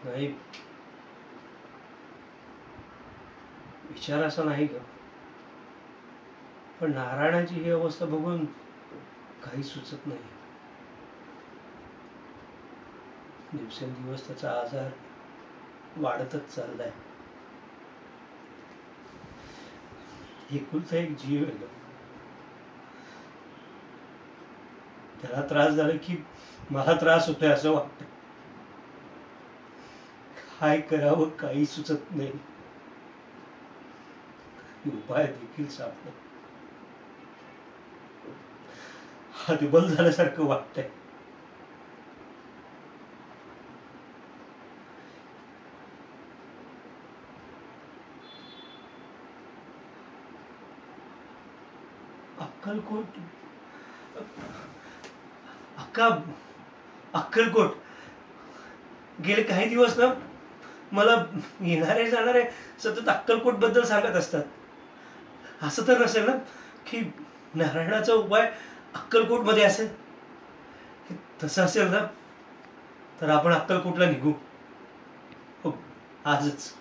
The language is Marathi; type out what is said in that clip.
नाही, विचार असा नाही ग, पण नारायणाची ही अवस्था बघून काही सुचत नाही. दिवसेंदिवस त्याचा आजार वाढतच चाललाय. एकुलता एक जीव आहे ग, त्याला त्रास झाला की मला त्रास होतोय असं वाटतं. काय करावं काही सुचत नाही. उपाय देखील सापडत. हतबल झाल्यासारखं वाटतंय. अक्कलकोट, अक्कलकोट गेले काही दिवस ना मला येणारे जाणारे सतत अक्कलकोट बद्दल सांगत असतात. असं तर नसेल ना की नारायणाचा उपाय अक्कलकोट मध्ये असेल? तसं असेल ना तर आपण अक्कलकोटला निघू. हो, आजच.